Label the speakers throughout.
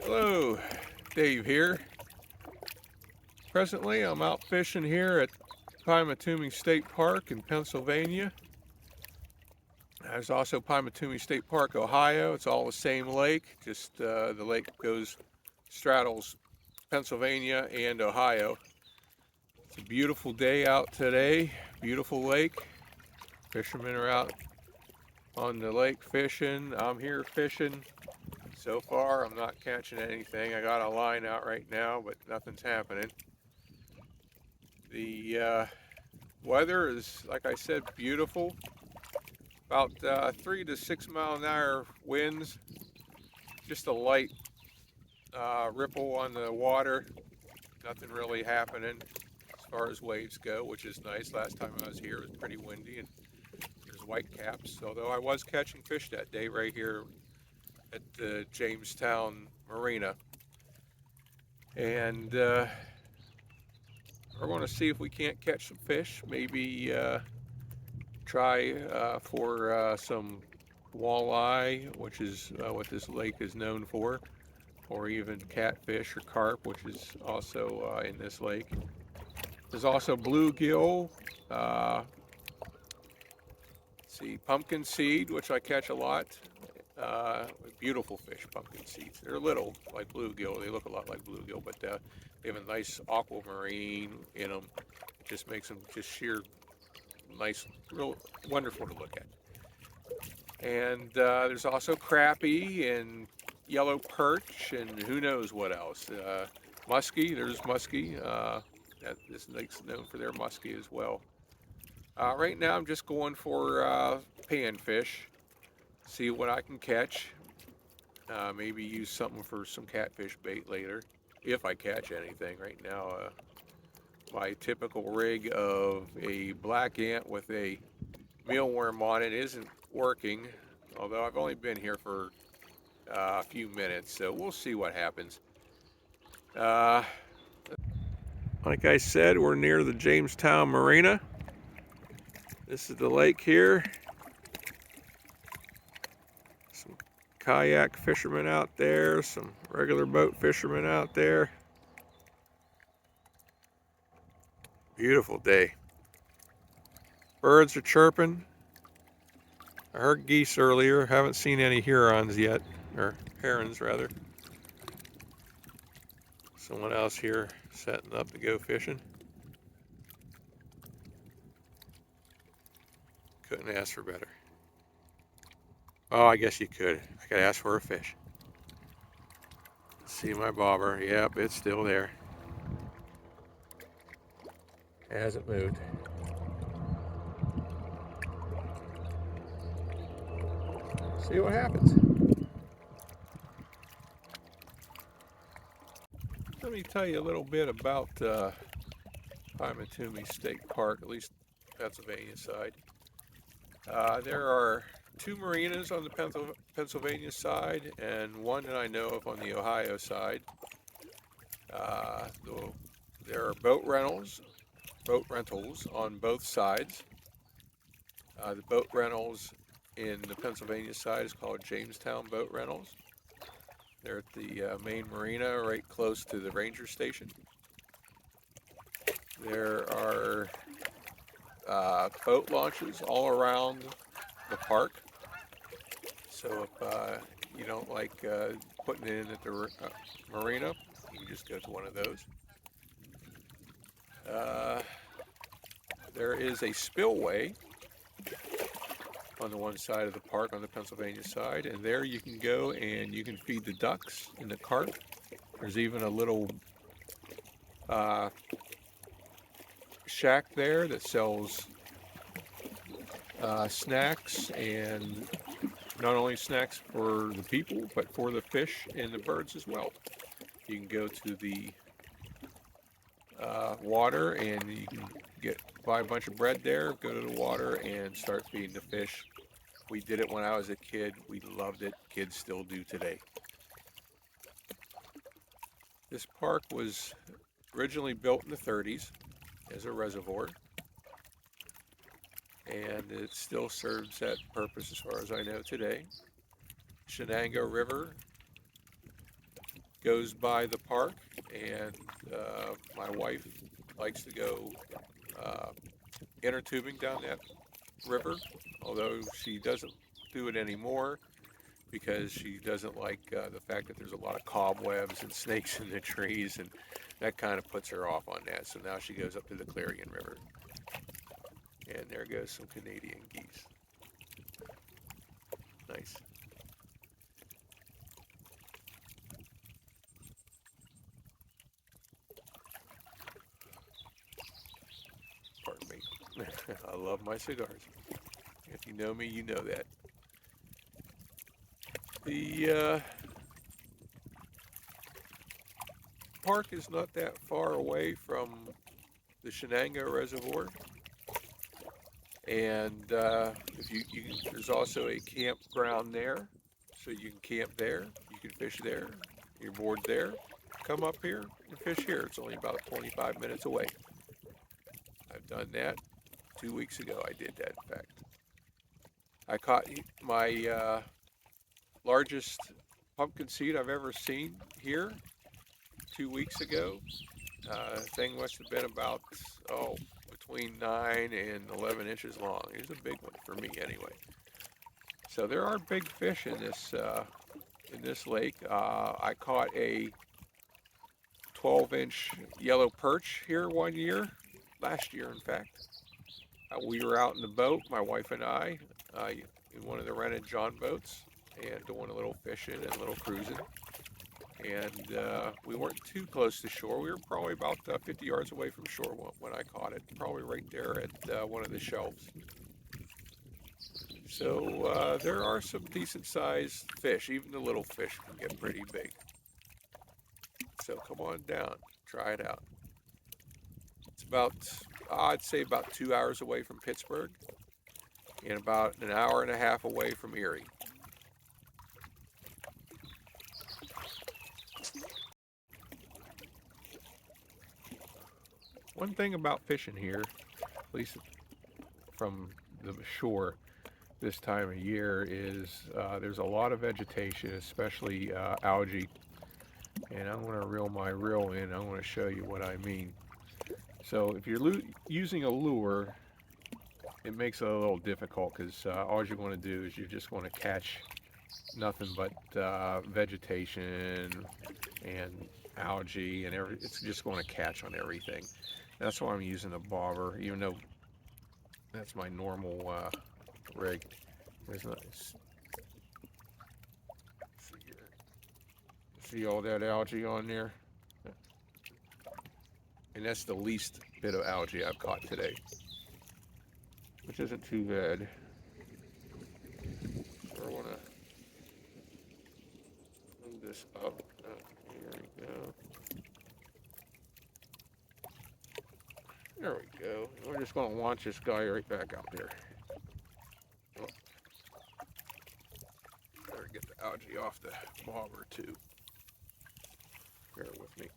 Speaker 1: Hello, Dave here. Presently, I'm out fishing here at Pymatuming State Park in Pennsylvania. There's also Pymatuming State Park, Ohio. It's all the same lake, just the lake straddles Pennsylvania and Ohio. It's a beautiful day out today, beautiful lake. Fishermen are out on the lake fishing. I'm here fishing. So far, I'm not catching anything. I got a line out right now, but nothing's happening. The weather is, like I said, beautiful. About 3 to 6 mile an hour winds. Just a light ripple on the water. Nothing really happening as far as waves go, which is nice. Last time I was here, it was pretty windy and there's white caps. Although I was catching fish that day right here at the Jamestown Marina. And we're going to see if we can't catch some fish. Maybe try for some walleye, which is what this lake is known for, or even catfish or carp, which is also in this lake. There's also bluegill, uh, see, pumpkin seed, which I catch a lot. Beautiful fish, pumpkin seeds. They're little, like bluegill. They look a lot like bluegill, but they have a nice aquamarine in them. It just makes them just sheer nice, real wonderful to look at. And there's also crappie and yellow perch and who knows what else. Muskie, there's muskie. This lake's known for their muskie as well. Right now I'm just going for panfish, see what I can catch. Maybe use something for some catfish bait later, if I catch anything. Right now, my typical rig of a black ant with a mealworm on it isn't working, although I've only been here for a few minutes, so we'll see what happens. Uh, like I said, we're near the Jamestown Marina. This is the lake here. Some kayak fishermen out there, some regular boat fishermen out there. Beautiful day. Birds are chirping. I heard geese earlier. Haven't seen any herons yet, or herons rather. Someone else here setting up to go fishing. Couldn't ask for better. Oh, I guess you could. I could ask for a fish. See my bobber. Yep, it's still there. Hasn't moved. See what happens. Let me tell you a little bit about Pymatuming State Park, at least Pennsylvania side. There are two marinas on the Pennsylvania side and one that I know of on the Ohio side. There are boat rentals on both sides. The boat rentals in the Pennsylvania side is called Jamestown Boat Rentals. They're at the main marina right close to the ranger station. There are boat launches all around the park. So if you don't like putting it in at the marina, you can just go to one of those. There is a spillway on the one side of the park on the Pennsylvania side, and there you can go and you can feed the ducks and the carp. There's even a little shack there that sells snacks, and not only snacks for the people but for the fish and the birds as well. You can go to the water and you can buy a bunch of bread there, go to the water and start feeding the fish. We did it when I was a kid. We loved it. Kids still do today. This park was originally built in the 30s as a reservoir, and it still serves that purpose as far as I know today. Shenango River goes by the park, and my wife likes to go uh, inner tubing down that river, although she doesn't do it anymore because she doesn't like the fact that there's a lot of cobwebs and snakes in the trees, and that kind of puts her off on that. So now she goes up to the Clarion River, and there goes some Canadian geese. Nice. Pardon me. I love my cigars. If you know me, you know that. The park is not that far away from the Shenango Reservoir, and if there's also a campground there, so you can camp there, you can fish there. You're bored there, come up here and fish here. It's only about 25 minutes away. I've done that 2 weeks ago. I did that, in fact. I caught my largest pumpkin seed I've ever seen here 2 weeks ago. Thing must have been about, between 9 and 11 inches long. It was a big one for me anyway. So there are big fish in this lake. I caught a 12-inch yellow perch here one year, last year in fact. We were out in the boat, my wife and I, in one of the rented John boats, and doing a little fishing and a little cruising. And we weren't too close to shore. We were probably about 50 yards away from shore when I caught it, probably right there at one of the shelves. So there are some decent sized fish. Even the little fish can get pretty big. So come on down, try it out. It's about, I'd say about 2 hours away from Pittsburgh and about an hour and a half away from Erie. One thing about fishing here, at least from the shore this time of year, is there's a lot of vegetation, especially algae. And I'm going to reel my reel in. I'm going to show you what I mean. So if you're using a lure, it makes it a little difficult because all you're going to do is you're just going to catch nothing but vegetation and algae, and it's just going to catch on everything. That's why I'm using a bobber, even though that's my normal rig. There's not, see all that algae on there? And that's the least bit of algae I've caught today, which isn't too bad. So I want to move this up. Here we go. There we go. We're just going to launch this guy right back out there. Oh. Better get the algae off the bobber too. Bear with me.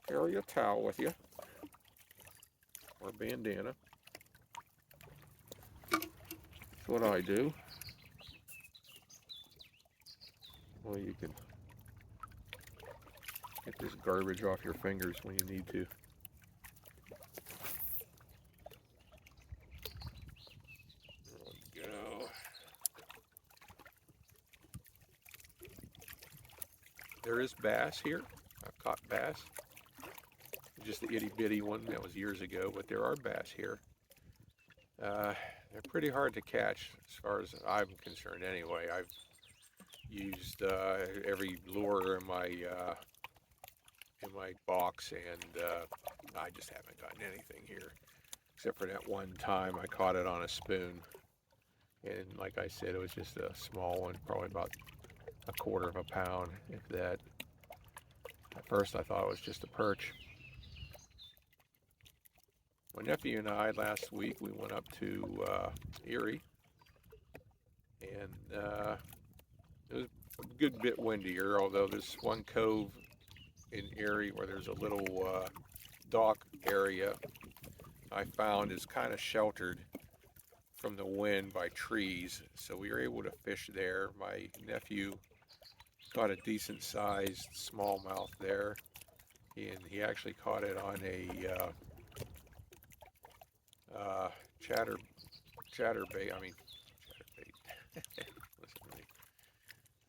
Speaker 1: Carry a towel with you, or bandana. That's what I do. Well, you can get this garbage off your fingers when you need to. There we go. There is bass here. I've caught bass. Just the itty bitty one, that was years ago, but there are bass here. They're pretty hard to catch as far as I'm concerned anyway. I've used every lure in my box, and I just haven't gotten anything here, except for that one time I caught it on a spoon, and like I said, it was just a small one, probably about a quarter of a pound, if that. At first I thought it was just a perch. My nephew and I, last week, we went up to Erie, and it was a good bit windier, although there's one cove in Erie where there's a little dock area I found is kind of sheltered from the wind by trees, so we were able to fish there. My nephew caught a decent sized smallmouth there, and he actually caught it on a uh, chatter chatterbait. I mean chatterbait. Listen to me.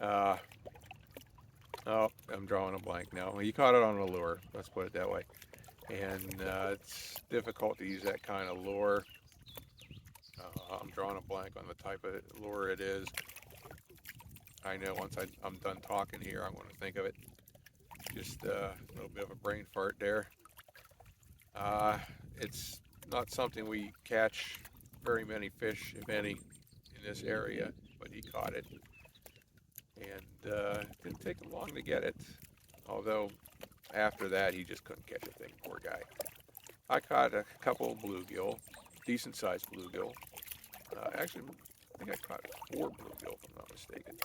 Speaker 1: Uh, oh, I'm drawing a blank now. He caught it on a lure. Let's put it that way. And it's difficult to use that kind of lure. I'm drawing a blank on the type of lure it is. I know once I'm done talking here, I'm going to think of it. Just a little bit of a brain fart there. It's not something we catch very many fish, if any, in this area, but he caught it. And it didn't take him long to get it. Although after that, he just couldn't catch a thing, poor guy. I caught a couple of bluegill, decent sized bluegill. Actually, I think I caught 4 bluegill, if I'm not mistaken.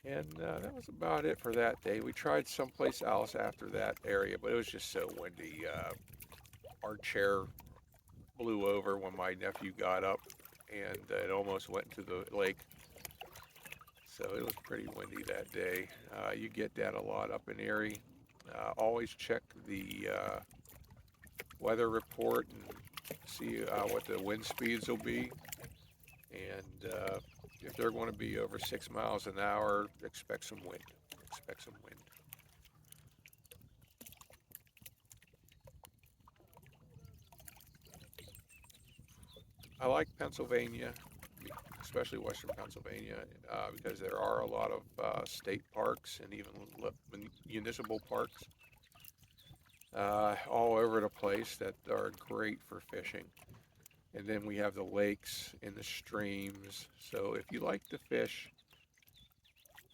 Speaker 1: And that was about it for that day. We tried someplace else after that area, but it was just so windy. Our chair blew over when my nephew got up, and it almost went into the lake. So it was pretty windy that day. You get that a lot up in Erie. Always check the weather report and see what the wind speeds will be. And if they're going to be over 6 miles an hour, expect some wind. Expect some wind. I like Pennsylvania, especially Western Pennsylvania, because there are a lot of state parks and even municipal parks all over the place that are great for fishing. And then we have the lakes and the streams. So if you like to fish,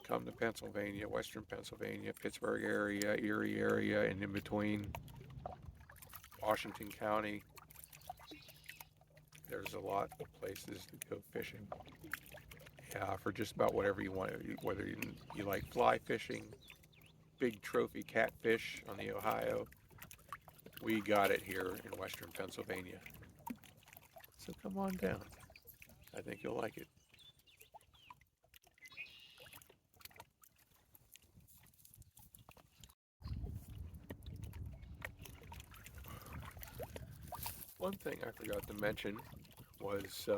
Speaker 1: come to Pennsylvania, Western Pennsylvania, Pittsburgh area, Erie area, and in between, Washington County. There's a lot of places to go fishing for just about whatever you want. Whether you like fly fishing, big trophy catfish on the Ohio, we got it here in Western Pennsylvania. So come on down. I think you'll like it. One thing I forgot to mention was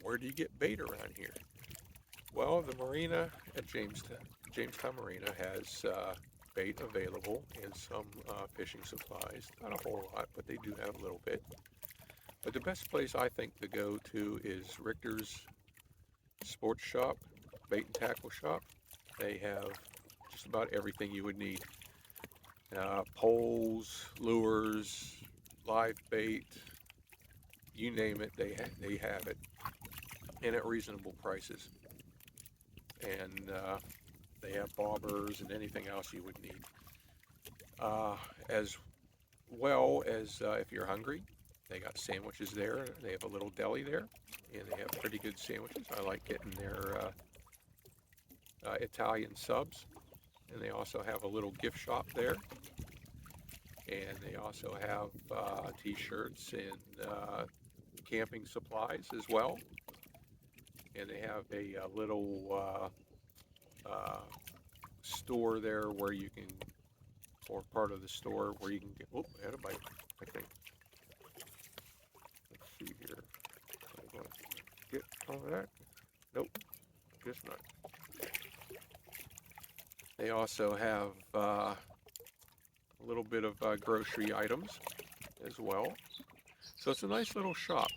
Speaker 1: where do you get bait around here? Well, the marina at Jamestown Marina has bait available and some fishing supplies. Not a whole lot, but they do have a little bit. But the best place I think to go to is Richter's Sports Shop, Bait and Tackle Shop. They have just about everything you would need. Poles, lures, live bait, you name it, they have it, and at reasonable prices. And they have bobbers and anything else you would need. As well as if you're hungry, they got sandwiches there. They have a little deli there, and they have pretty good sandwiches. I like getting their Italian subs, and they also have a little gift shop there. And they also have t-shirts and camping supplies as well. And they have a little store there where you can, or part of the store where you can get, oh, I had a bite, I think. Let's see here. I'm going to get all of that. Nope, just not. They also have a little bit of grocery items as well. So it's a nice little shop.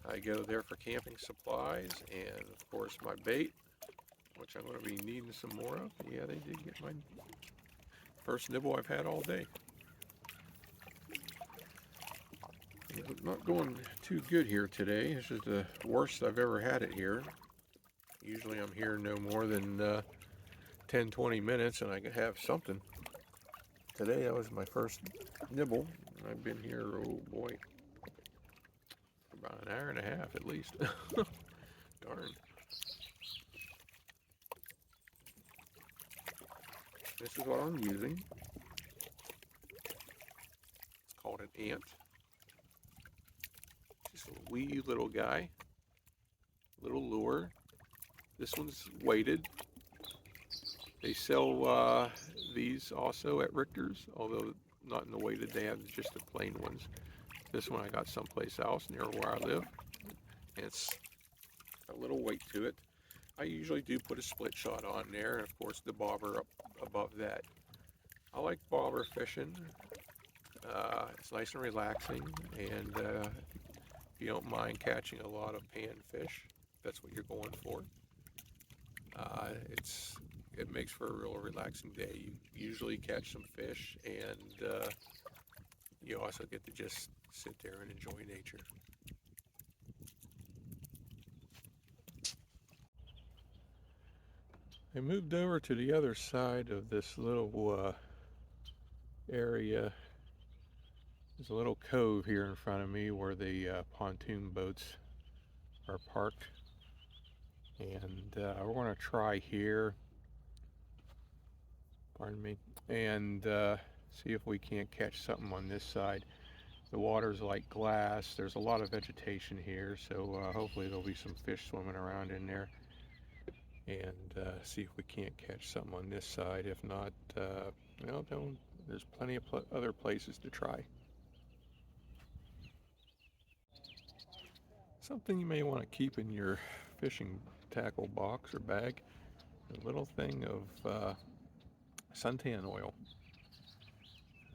Speaker 1: I go there for camping supplies and of course my bait, which I'm going to be needing some more of. Yeah, they did get my first nibble I've had all day. It's not going too good here today. This is the worst I've ever had it here. Usually I'm here no more than 10-20 minutes and I can have something. Today that was my first nibble. I've been here, oh boy, about an hour and a half at least. Darn. This is what I'm using. It's called an ant. Just a wee little guy, little lure. This one's weighted. They sell these also at Richter's, although not in the weighted. They have just the plain ones. This one I got someplace else near where I live. It's a little weight to it. I usually do put a split shot on there, and of course the bobber up above that. I like bobber fishing. It's nice and relaxing, and if you don't mind catching a lot of panfish, that's what you're going for. It makes for a real relaxing day. You usually catch some fish, and you also get to just sit there and enjoy nature. I moved over to the other side of this little area. There's a little cove here in front of me where the pontoon boats are parked, and we're going to try here, pardon me, and see if we can't catch something on this side. The water's like glass. There's a lot of vegetation here, so hopefully there'll be some fish swimming around in there, and see if we can't catch something on this side. If not, there's plenty of other places to try. Something you may want to keep in your fishing tackle box or bag, a little thing of suntan oil,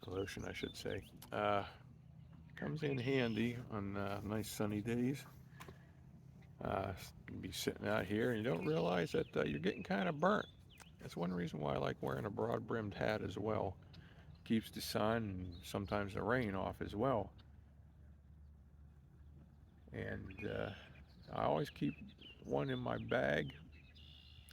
Speaker 1: lotion I should say. Comes in handy on nice sunny days. You be sitting out here and you don't realize that you're getting kind of burnt. That's one reason why I like wearing a broad-brimmed hat as well. Keeps the sun and sometimes the rain off as well. And I always keep one in my bag,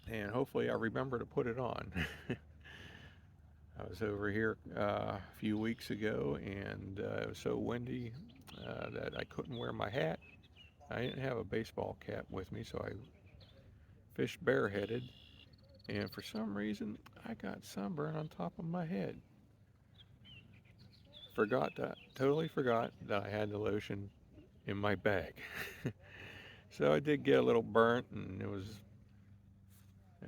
Speaker 1: and hopefully I remember to put it on. I was over here a few weeks ago, and it was so windy that I couldn't wear my hat. I didn't have a baseball cap with me, so I fished bareheaded, and for some reason I got sunburn on top of my head. Totally forgot that I had the lotion in my bag. So I did get a little burnt, and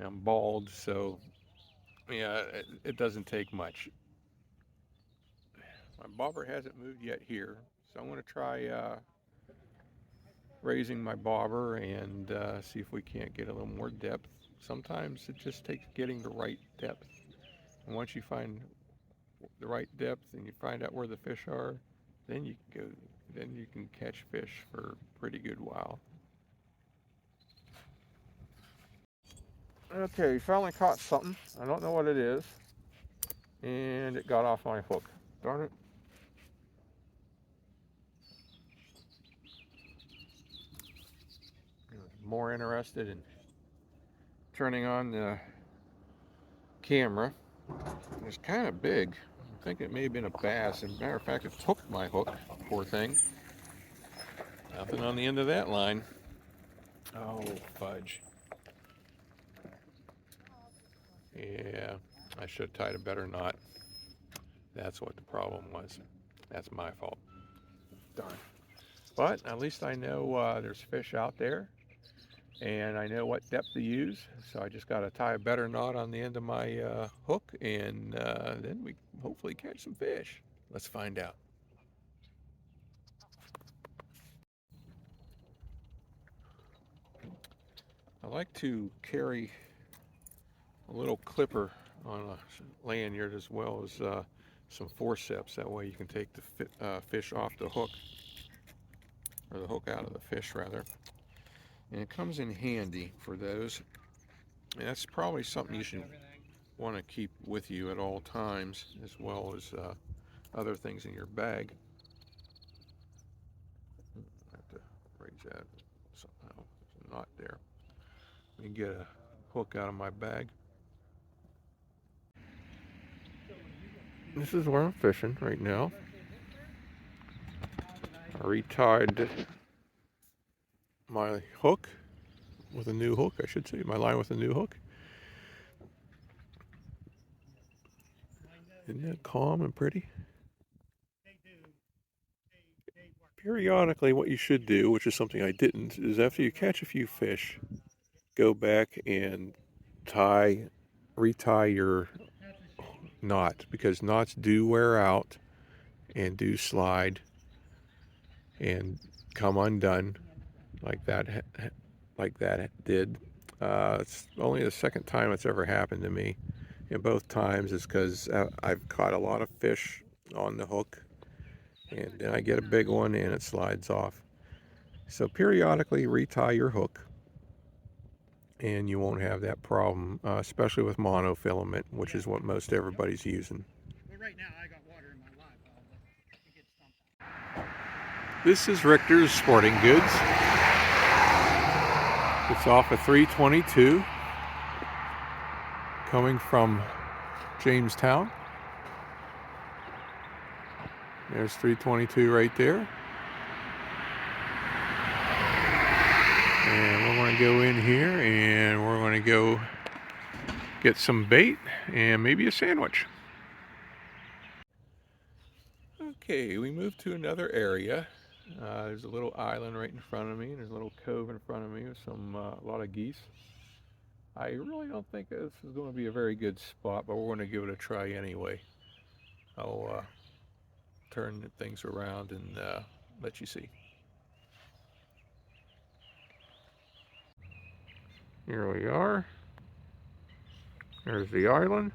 Speaker 1: I'm bald, so yeah, it doesn't take much. My bobber hasn't moved yet here, so I'm going to try raising my bobber and see if we can't get a little more depth. Sometimes it just takes getting the right depth, and once you find the right depth and you find out where the fish are, then you can catch fish for a pretty good while. Okay, finally caught something. I don't know what it is, and it got off my hook. Darn it. I was more interested in turning on the camera. It's kind of big. I think it may have been a bass. As a matter of fact, it hooked my hook, poor thing. Nothing on the end of that line. Oh, fudge. Yeah, I should have tied a better knot. That's what the problem was. That's my fault. Darn. But at least I know there's fish out there, and I know what depth to use. So I just got to tie a better knot on the end of my hook, and then we hopefully catch some fish. Let's find out. I like to carry a little clipper on a lanyard as well as some forceps. That way you can take the fish off the hook, or the hook out of the fish rather. And it comes in handy for those. And that's probably something you should want to keep with you at all times, as well as other things in your bag. I have to raise that somehow. There's a knot there. Let me get a hook out of my bag. This is where I'm fishing right now. I retied my hook with a new hook, I should say, my line with a new hook. Isn't that calm and pretty? Periodically, what you should do, which is something I didn't, is after you catch a few fish, go back and retie your knot, because knots do wear out and do slide and come undone like that did. It's only the second time it's ever happened to me, and both times is because I've caught a lot of fish on the hook, and then I get a big one and it slides off. So periodically retie your hook, and you won't have that problem, especially with monofilament, which is what most everybody's using.
Speaker 2: Right now I got water in my live well, but it gets stumped.
Speaker 1: This is Richter's Sporting Goods. It's off of 322 coming from Jamestown. There's 322 right there. And we're going to go in here and we're going to go get some bait and maybe a sandwich. Okay, we moved to another area. There's a little island right in front of me, and there's a little cove in front of me with a lot of geese. I really don't think this is going to be a very good spot, but we're going to give it a try anyway. I'll turn things around and let you see. Here we are. There's the island.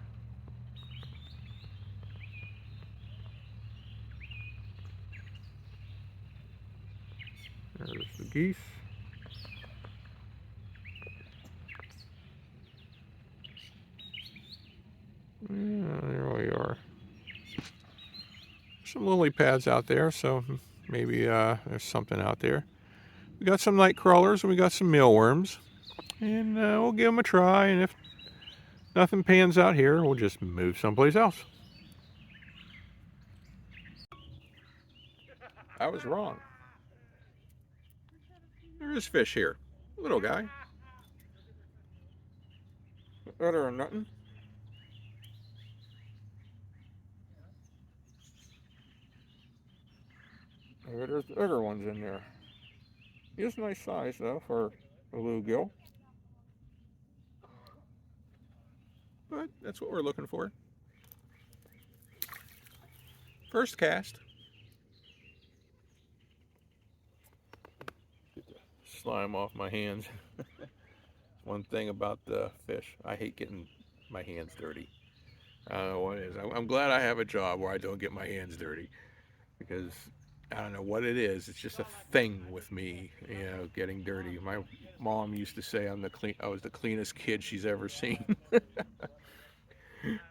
Speaker 1: There's the geese. Yeah, there we are. Some lily pads out there, so maybe there's something out there. We got some night crawlers and we got some mealworms, and we'll give them a try, and if nothing pans out here, we'll just move someplace else. I was wrong. There is fish here. Little guy. Better than nothing. Maybe there's bigger ones in there. He is a nice size though for a bluegill. But that's what we're looking for. First cast. Get the slime off my hands. One thing about the fish, I hate getting my hands dirty. I don't know what it is. I'm glad I have a job where I don't get my hands dirty, because I don't know what it is. It's just a thing with me, getting dirty. My mom used to say I was the cleanest kid she's ever seen.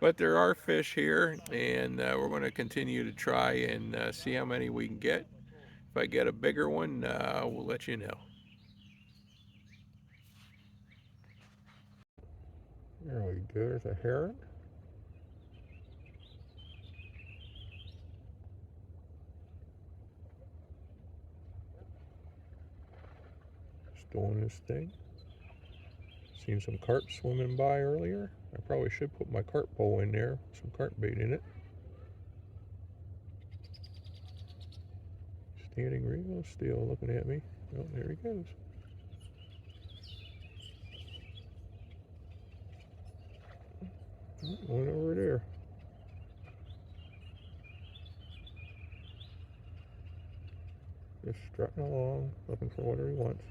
Speaker 1: But there are fish here, and we're going to continue to try and see how many we can get. If I get a bigger one, we'll let you know. There we go. There's a heron. Just doing this thing. Seen some carp swimming by earlier. I probably should put my carp pole in there, some carp bait in it. Standing real still, looking at me. Oh, there he goes. One over there. Just strutting along, looking for whatever he wants.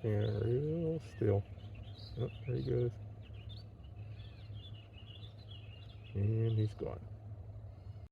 Speaker 1: And real still. Oh, there he goes. And he's gone.